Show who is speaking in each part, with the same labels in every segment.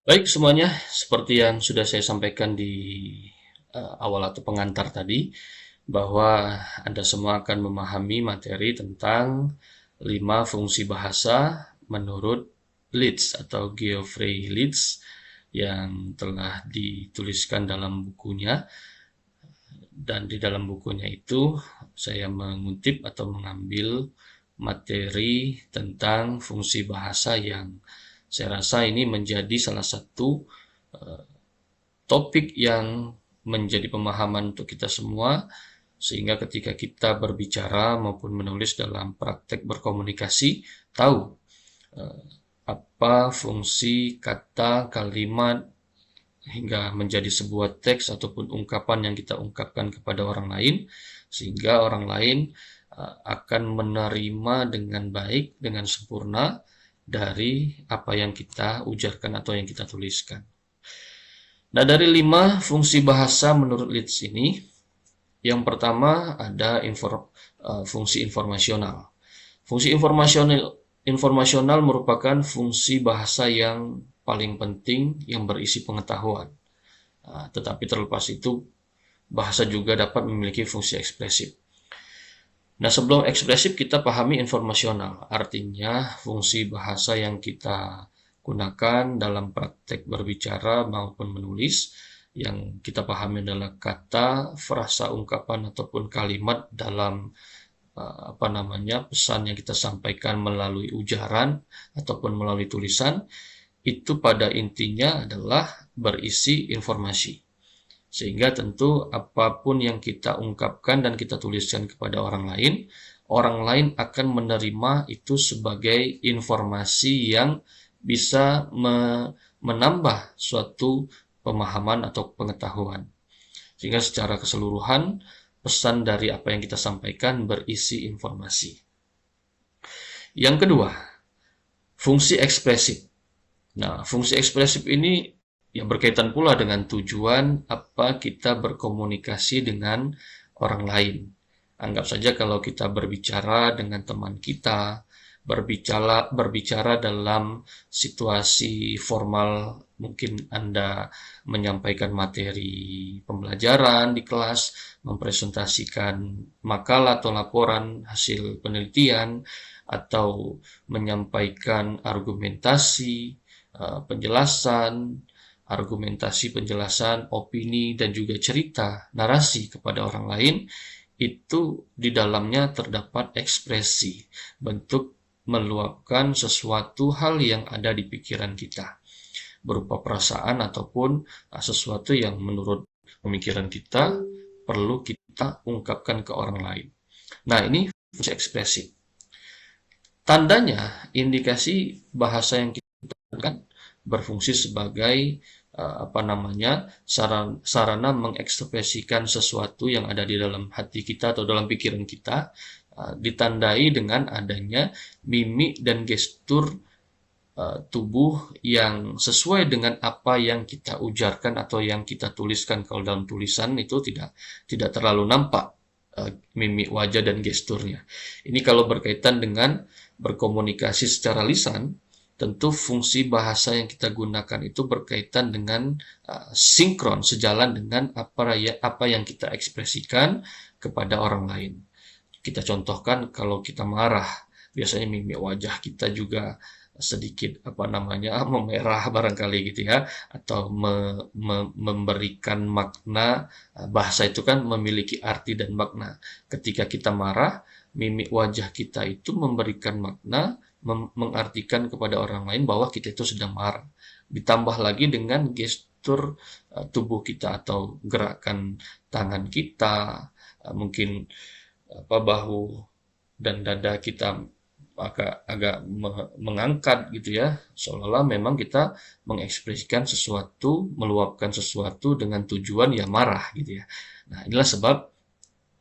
Speaker 1: Baik semuanya, seperti yang sudah saya sampaikan di awal atau pengantar tadi, bahwa Anda semua akan memahami materi tentang 5 fungsi bahasa menurut Leeds atau Geoffrey Leeds yang telah dituliskan dalam bukunya. Dan di dalam bukunya itu saya mengutip atau mengambil materi tentang fungsi bahasa yang saya rasa ini menjadi salah satu topik yang menjadi pemahaman untuk kita semua, sehingga ketika kita berbicara maupun menulis dalam praktek berkomunikasi, tahu apa fungsi kata, kalimat, hingga menjadi sebuah teks ataupun ungkapan yang kita ungkapkan kepada orang lain, sehingga orang lain akan menerima dengan baik, dengan sempurna dari apa yang kita ujarkan atau yang kita tuliskan. Nah, dari 5 fungsi bahasa menurut Leeds ini, yang pertama ada fungsi informasional. Fungsi informasional merupakan fungsi bahasa yang paling penting yang berisi pengetahuan. Tetapi terlepas itu, bahasa juga dapat memiliki fungsi ekspresif. Nah, sebelum ekspresif kita pahami informasional, artinya fungsi bahasa yang kita gunakan dalam praktek berbicara maupun menulis. Yang kita pahami adalah kata, frasa, ungkapan ataupun kalimat dalam pesan yang kita sampaikan melalui ujaran ataupun melalui tulisan, itu pada intinya adalah berisi informasi. Sehingga tentu apapun yang kita ungkapkan dan kita tuliskan kepada orang lain akan menerima itu sebagai informasi yang bisa menambah suatu pemahaman atau pengetahuan. Sehingga secara keseluruhan, pesan dari apa yang kita sampaikan berisi informasi. Yang kedua, fungsi ekspresif. Nah, fungsi ekspresif ini yang berkaitan pula dengan tujuan apa kita berkomunikasi dengan orang lain. Anggap saja kalau kita berbicara dengan teman kita, berbicara dalam situasi formal, mungkin Anda menyampaikan materi pembelajaran di kelas, mempresentasikan makalah atau laporan hasil penelitian, atau menyampaikan argumentasi, penjelasan, penjelasan, opini, dan juga cerita, narasi kepada orang lain, itu di dalamnya terdapat ekspresi, bentuk meluapkan sesuatu hal yang ada di pikiran kita, berupa perasaan ataupun sesuatu yang menurut pemikiran kita perlu kita ungkapkan ke orang lain. Nah, ini fungsi ekspresi. Tandanya, indikasi bahasa yang kita gunakan berfungsi sebagai sarana mengekspresikan sesuatu yang ada di dalam hati kita atau dalam pikiran kita, ditandai dengan adanya mimik dan gestur tubuh yang sesuai dengan apa yang kita ujarkan atau yang kita tuliskan. Kalau dalam tulisan itu tidak terlalu nampak mimik wajah dan gesturnya. Ini kalau berkaitan dengan berkomunikasi secara lisan, tentu fungsi bahasa yang kita gunakan itu berkaitan dengan sinkron, sejalan dengan apa yang kita ekspresikan kepada orang lain. Kita contohkan kalau kita marah, biasanya mimik wajah kita juga sedikit memerah barangkali gitu ya, atau memberikan makna. Bahasa itu kan memiliki arti dan makna. Ketika kita marah, mimik wajah kita itu memberikan makna, mengartikan kepada orang lain bahwa kita itu sedang marah. Ditambah lagi dengan gestur tubuh kita atau gerakan tangan kita, mungkin bahu dan dada kita agak mengangkat gitu ya, seolah-olah memang kita mengekspresikan sesuatu, meluapkan sesuatu dengan tujuan ya marah gitu ya. Nah, inilah sebab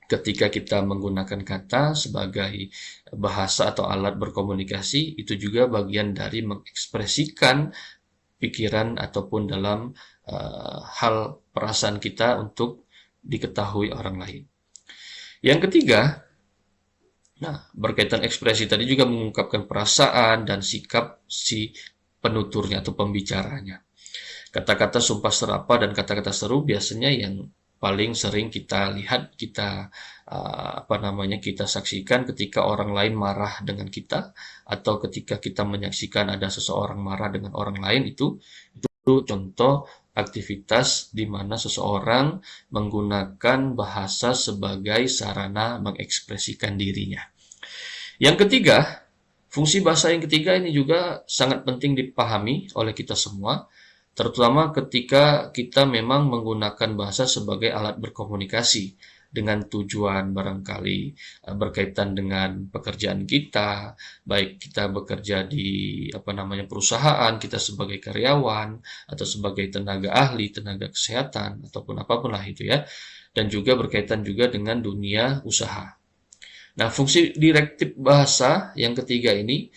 Speaker 1: ketika kita menggunakan kata sebagai bahasa atau alat berkomunikasi, itu juga bagian dari mengekspresikan pikiran ataupun dalam hal perasaan kita untuk diketahui orang lain. Yang ketiga, nah, berkaitan ekspresi tadi juga mengungkapkan perasaan dan sikap si penuturnya atau pembicaranya. Kata-kata sumpah serapah dan kata-kata seru biasanya yang paling sering kita lihat, kita saksikan ketika orang lain marah dengan kita, atau ketika kita menyaksikan ada seseorang marah dengan orang lain. Itu contoh aktivitas di mana seseorang menggunakan bahasa sebagai sarana mengekspresikan dirinya. Yang ketiga, fungsi bahasa yang ketiga ini juga sangat penting dipahami oleh kita semua, terutama ketika kita memang menggunakan bahasa sebagai alat berkomunikasi dengan tujuan barangkali berkaitan dengan pekerjaan kita, baik kita bekerja di perusahaan, kita sebagai karyawan atau sebagai tenaga ahli, tenaga kesehatan ataupun apapun lah itu ya, dan juga berkaitan juga dengan dunia usaha. Nah, fungsi direktif bahasa yang ketiga ini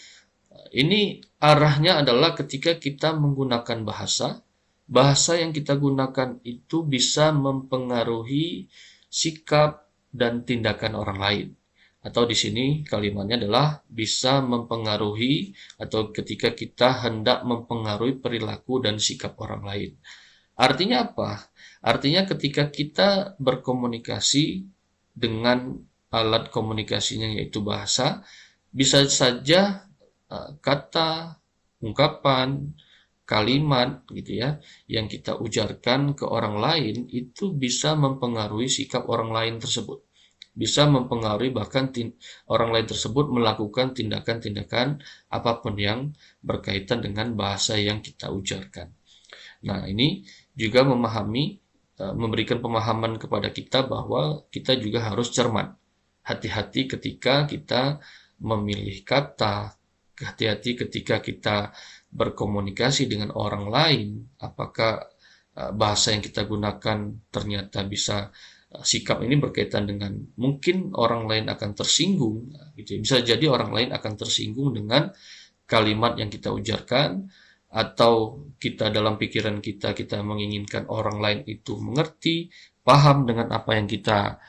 Speaker 1: arahnya adalah ketika kita menggunakan bahasa yang kita gunakan itu bisa mempengaruhi sikap dan tindakan orang lain. Atau di sini kalimatnya adalah bisa mempengaruhi atau ketika kita hendak mempengaruhi perilaku dan sikap orang lain. Artinya apa? Artinya ketika kita berkomunikasi dengan alat komunikasinya yaitu bahasa, bisa saja kata, ungkapan, kalimat gitu ya, yang kita ujarkan ke orang lain itu bisa mempengaruhi sikap orang lain tersebut. Bisa mempengaruhi bahkan orang lain tersebut melakukan tindakan-tindakan apapun yang berkaitan dengan bahasa yang kita ujarkan. Nah, ini juga memberikan pemahaman kepada kita bahwa kita juga harus cermat. Hati-hati ketika kita memilih kata, hati-hati ketika kita berkomunikasi dengan orang lain, apakah bahasa yang kita gunakan ternyata bisa sikap ini berkaitan dengan mungkin orang lain akan tersinggung, gitu. Bisa jadi orang lain akan tersinggung dengan kalimat yang kita ujarkan, atau kita dalam pikiran kita menginginkan orang lain itu mengerti, paham dengan apa yang kita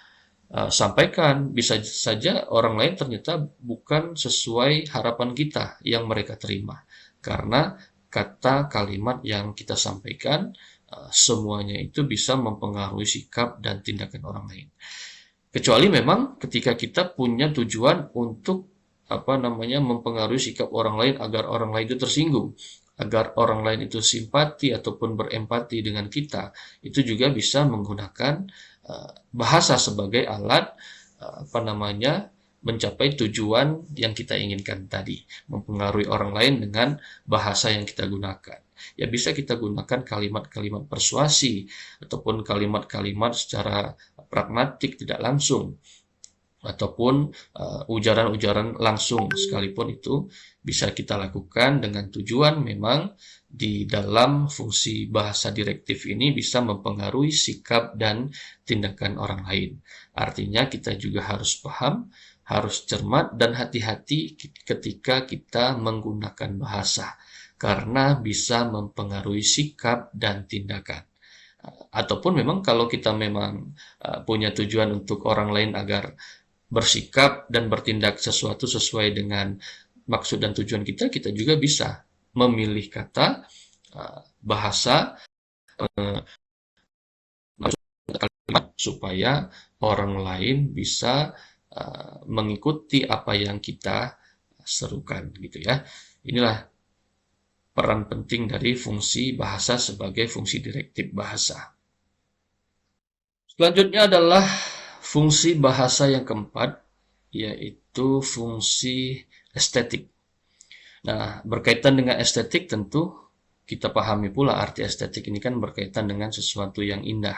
Speaker 1: sampaikan. Bisa saja orang lain ternyata bukan sesuai harapan kita yang mereka terima, karena kata kalimat yang kita sampaikan semuanya itu bisa mempengaruhi sikap dan tindakan orang lain. Kecuali memang ketika kita punya tujuan untuk mempengaruhi sikap orang lain agar orang lain itu tersinggung, agar orang lain itu simpati ataupun berempati dengan kita, itu juga bisa menggunakan bahasa sebagai alat mencapai tujuan yang kita inginkan tadi, mempengaruhi orang lain dengan bahasa yang kita gunakan. Ya, bisa kita gunakan kalimat-kalimat persuasi ataupun kalimat-kalimat secara pragmatik tidak langsung, ataupun ujaran-ujaran langsung sekalipun itu bisa kita lakukan dengan tujuan memang di dalam fungsi bahasa direktif ini bisa mempengaruhi sikap dan tindakan orang lain. Artinya kita juga harus paham, harus cermat dan hati-hati ketika kita menggunakan bahasa, karena bisa mempengaruhi sikap dan tindakan. Ataupun memang kalau kita memang punya tujuan untuk orang lain agar bersikap dan bertindak sesuatu sesuai dengan maksud dan tujuan kita, kita juga bisa memilih kata, bahasa, kalimat supaya orang lain bisa mengikuti apa yang kita serukan gitu ya. Inilah peran penting dari fungsi bahasa sebagai fungsi direktif bahasa. Selanjutnya adalah fungsi bahasa yang keempat, yaitu fungsi estetik. Nah, berkaitan dengan estetik tentu kita pahami pula arti estetik ini kan berkaitan dengan sesuatu yang indah,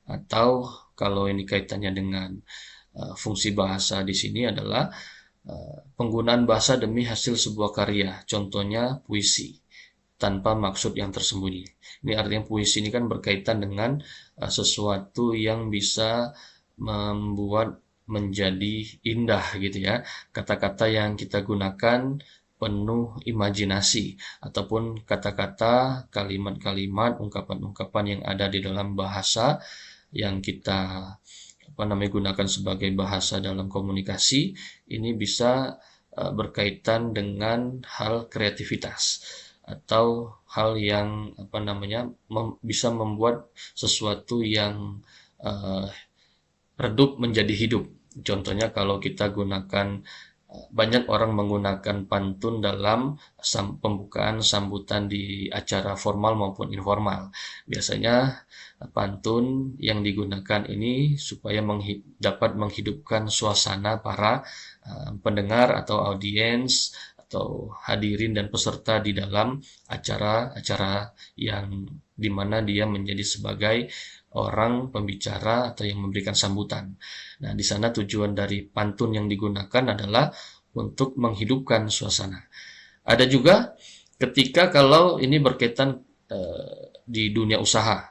Speaker 1: atau kalau ini kaitannya dengan fungsi bahasa di sini adalah penggunaan bahasa demi hasil sebuah karya, contohnya puisi, tanpa maksud yang tersembunyi. Ini artinya puisi ini kan berkaitan dengan sesuatu yang bisa membuat menjadi indah gitu ya. Kata-kata yang kita gunakan penuh imajinasi, ataupun kata-kata, kalimat-kalimat, ungkapan-ungkapan yang ada di dalam bahasa yang kita gunakan sebagai bahasa dalam komunikasi, ini bisa berkaitan dengan hal kreativitas. atau hal yang bisa membuat sesuatu yang eh, redup menjadi hidup. Contohnya kalau kita gunakan banyak orang menggunakan pantun dalam pembukaan sambutan di acara formal maupun informal. Biasanya pantun yang digunakan ini supaya dapat menghidupkan suasana para pendengar atau audiens atau hadirin dan peserta di dalam acara-acara yang dimana dia menjadi sebagai orang pembicara atau yang memberikan sambutan. Nah, di sana tujuan dari pantun yang digunakan adalah untuk menghidupkan suasana. Ada juga ketika kalau ini berkaitan di dunia usaha.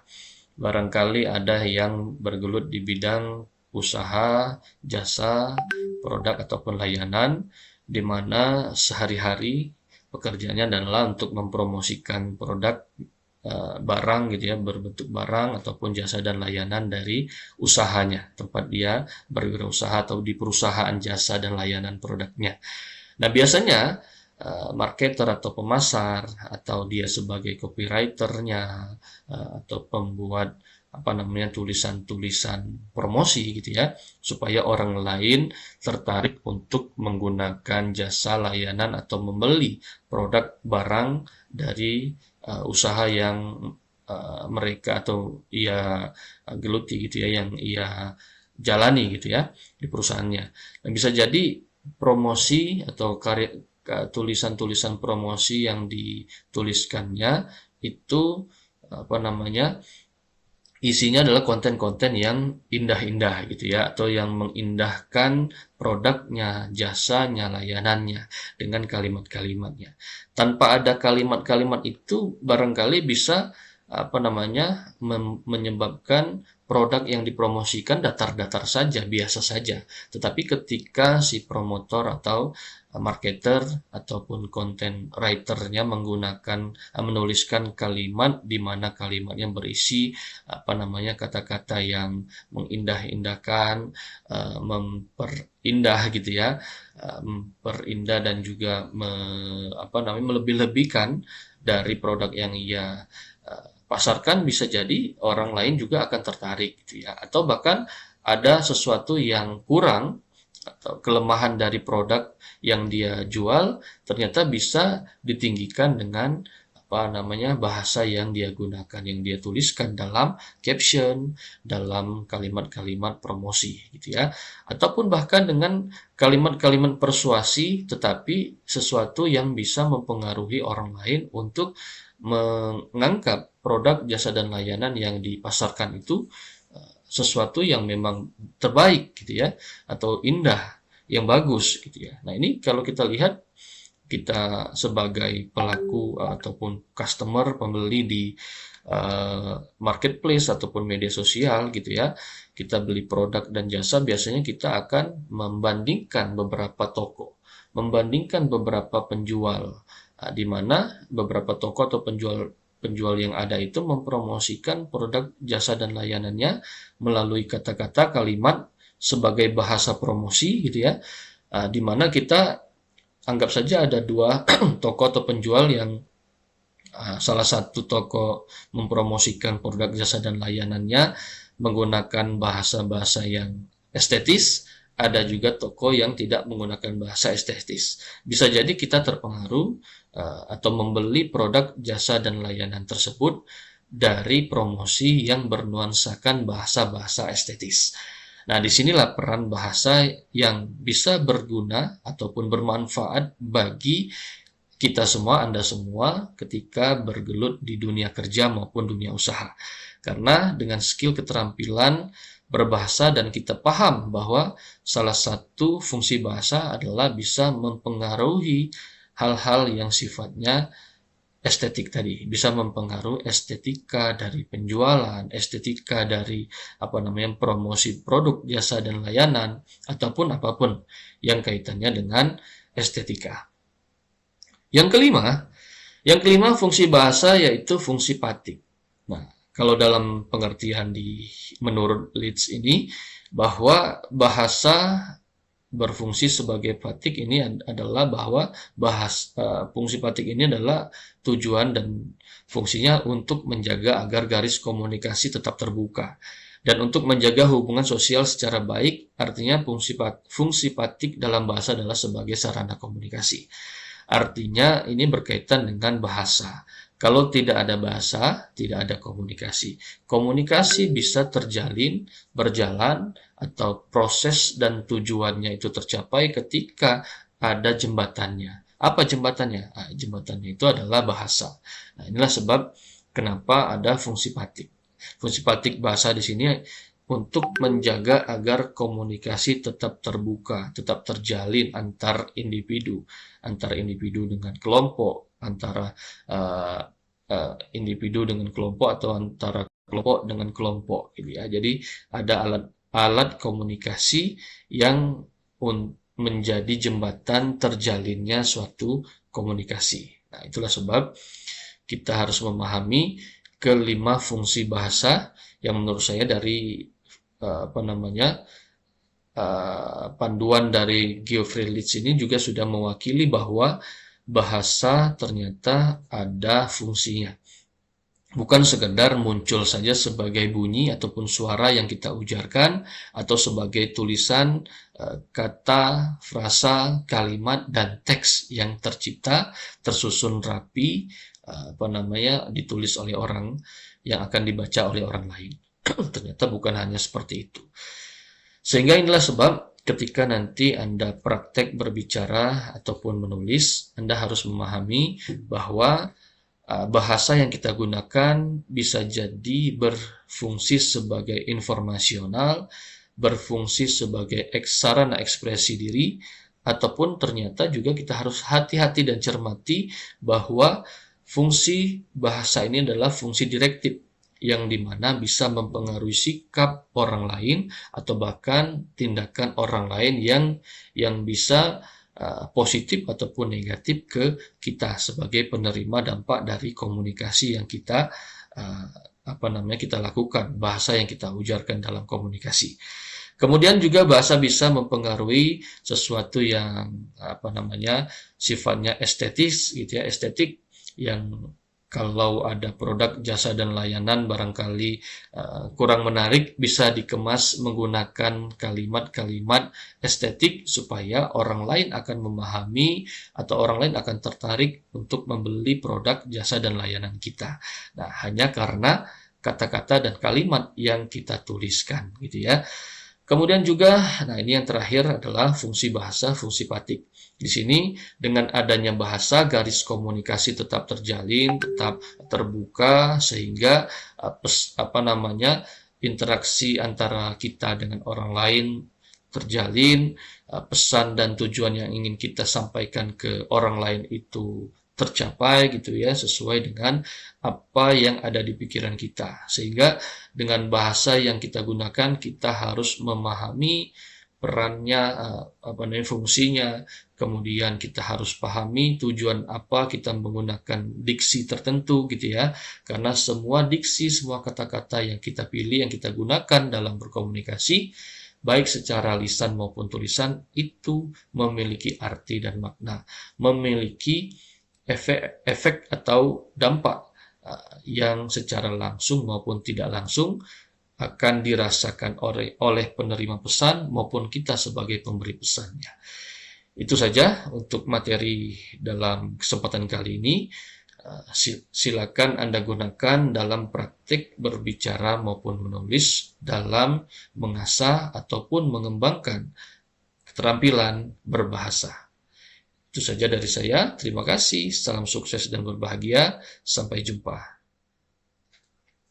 Speaker 1: Barangkali ada yang bergelut di bidang usaha, jasa, produk ataupun layanan di mana sehari-hari pekerjaannya adalah untuk mempromosikan produk barang gitu ya, berbentuk barang ataupun jasa dan layanan dari usahanya, tempat dia berwirausaha atau di perusahaan jasa dan layanan produknya. Nah, biasanya marketer atau pemasar atau dia sebagai copywriternya atau pembuat tulisan-tulisan promosi gitu ya, supaya orang lain tertarik untuk menggunakan jasa layanan atau membeli produk barang dari usaha yang mereka atau ia geluti gitu ya, yang ia jalani gitu ya di perusahaannya. Dan bisa jadi promosi atau tulisan-tulisan promosi yang dituliskannya itu isinya adalah konten-konten yang indah-indah gitu ya, atau yang mengindahkan produknya, jasanya, layanannya dengan kalimat-kalimatnya. Tanpa ada kalimat-kalimat itu barangkali bisa menyebabkan produk yang dipromosikan datar-datar saja, biasa saja. Tetapi ketika si promotor atau marketer ataupun content writer-nya menuliskan kalimat di mana kalimatnya berisi kata-kata yang mengindah-indahkan, memperindah gitu ya, memperindah dan juga melebih-lebihkan dari produk yang ia pasarkan. Bisa jadi orang lain juga akan tertarik gitu ya, atau bahkan ada sesuatu yang kurang atau kelemahan dari produk yang dia jual ternyata bisa ditinggikan dengan bahasa yang dia gunakan, yang dia tuliskan dalam caption, dalam kalimat-kalimat promosi gitu ya, ataupun bahkan dengan kalimat-kalimat persuasi, tetapi sesuatu yang bisa mempengaruhi orang lain untuk menganggap produk, jasa, dan layanan yang dipasarkan itu sesuatu yang memang terbaik gitu ya, atau indah, yang bagus gitu ya. Nah, ini kalau kita lihat, kita sebagai pelaku ataupun customer, pembeli di marketplace ataupun media sosial gitu ya, kita beli produk dan jasa, biasanya kita akan membandingkan beberapa toko, membandingkan beberapa penjual, di mana beberapa toko atau penjual yang ada itu mempromosikan produk, jasa, dan layanannya melalui kata-kata, kalimat sebagai bahasa promosi gitu ya, di mana kita anggap saja ada dua toko atau penjual yang salah satu toko mempromosikan produk, jasa, dan layanannya menggunakan bahasa-bahasa yang estetis, ada juga toko yang tidak menggunakan bahasa estetis. Bisa jadi kita terpengaruh atau membeli produk, jasa, dan layanan tersebut dari promosi yang bernuansakan bahasa-bahasa estetis. Nah, disinilah peran bahasa yang bisa berguna ataupun bermanfaat bagi kita semua, Anda semua, ketika bergelut di dunia kerja maupun dunia usaha. Karena dengan skill, keterampilan berbahasa, dan kita paham bahwa salah satu fungsi bahasa adalah bisa mempengaruhi hal-hal yang sifatnya estetik tadi, bisa mempengaruhi estetika dari penjualan, estetika dari promosi produk, jasa, dan layanan, ataupun apapun yang kaitannya dengan estetika. Yang kelima fungsi bahasa yaitu fungsi patik. Nah, kalau dalam pengertian menurut Leeds ini, bahwa bahasa berfungsi sebagai patik ini adalah bahwa fungsi patik ini adalah tujuan dan fungsinya untuk menjaga agar garis komunikasi tetap terbuka. Dan untuk menjaga hubungan sosial secara baik, artinya fungsi patik dalam bahasa adalah sebagai sarana komunikasi. Artinya ini berkaitan dengan bahasa. Kalau tidak ada bahasa, tidak ada komunikasi. Komunikasi bisa terjalin, berjalan, atau proses dan tujuannya itu tercapai ketika ada jembatannya. Apa jembatannya? Nah, jembatannya itu adalah bahasa. Nah, inilah sebab kenapa ada fungsi patik. Fungsi patik bahasa di sini untuk menjaga agar komunikasi tetap terbuka, tetap terjalin antar individu dengan kelompok, antara individu dengan kelompok atau antara kelompok dengan kelompok, gitu ya. Jadi ada alat komunikasi yang menjadi jembatan terjalinnya suatu komunikasi. Nah, itulah sebab kita harus memahami kelima fungsi bahasa yang menurut saya dari panduan dari Geoffrey Leach ini juga sudah mewakili bahwa bahasa ternyata ada fungsinya. Bukan sekedar muncul saja sebagai bunyi ataupun suara yang kita ujarkan, atau sebagai tulisan kata, frasa, kalimat, dan teks yang tercipta, tersusun rapi, ditulis oleh orang yang akan dibaca oleh orang lain. Ternyata bukan hanya seperti itu. Sehingga inilah sebab ketika nanti Anda praktek berbicara ataupun menulis, Anda harus memahami bahwa bahasa yang kita gunakan bisa jadi berfungsi sebagai informasional, berfungsi sebagai sarana ekspresi diri, ataupun ternyata juga kita harus hati-hati dan cermati bahwa fungsi bahasa ini adalah fungsi direktif, yang dimana bisa mempengaruhi sikap orang lain atau bahkan tindakan orang lain yang bisa positif ataupun negatif ke kita sebagai penerima dampak dari komunikasi yang kita kita lakukan, bahasa yang kita ujarkan dalam komunikasi. Kemudian juga bahasa bisa mempengaruhi sesuatu yang sifatnya estetis, gitu ya, estetik, yang kalau ada produk, jasa, dan layanan barangkali kurang menarik, bisa dikemas menggunakan kalimat-kalimat estetik supaya orang lain akan memahami atau orang lain akan tertarik untuk membeli produk, jasa, dan layanan kita. Nah, hanya karena kata-kata dan kalimat yang kita tuliskan, gitu ya. Kemudian juga, ini yang terakhir adalah fungsi bahasa, fungsi patik. Di sini dengan adanya bahasa, garis komunikasi tetap terjalin, tetap terbuka, sehingga interaksi antara kita dengan orang lain terjalin, pesan dan tujuan yang ingin kita sampaikan ke orang lain itu tercapai, gitu ya, sesuai dengan apa yang ada di pikiran kita. Sehingga dengan bahasa yang kita gunakan, kita harus memahami perannya, fungsinya, kemudian kita harus pahami tujuan apa kita menggunakan diksi tertentu, gitu ya, karena semua diksi, semua kata-kata yang kita pilih, yang kita gunakan dalam berkomunikasi, baik secara lisan maupun tulisan, itu memiliki arti dan makna, memiliki efek atau dampak yang secara langsung maupun tidak langsung akan dirasakan oleh penerima pesan maupun kita sebagai pemberi pesannya. Itu saja untuk materi dalam kesempatan kali ini. Silakan Anda gunakan dalam praktik berbicara maupun menulis dalam mengasah ataupun mengembangkan keterampilan berbahasa. Itu saja dari saya. Terima kasih. Salam sukses dan berbahagia. Sampai jumpa.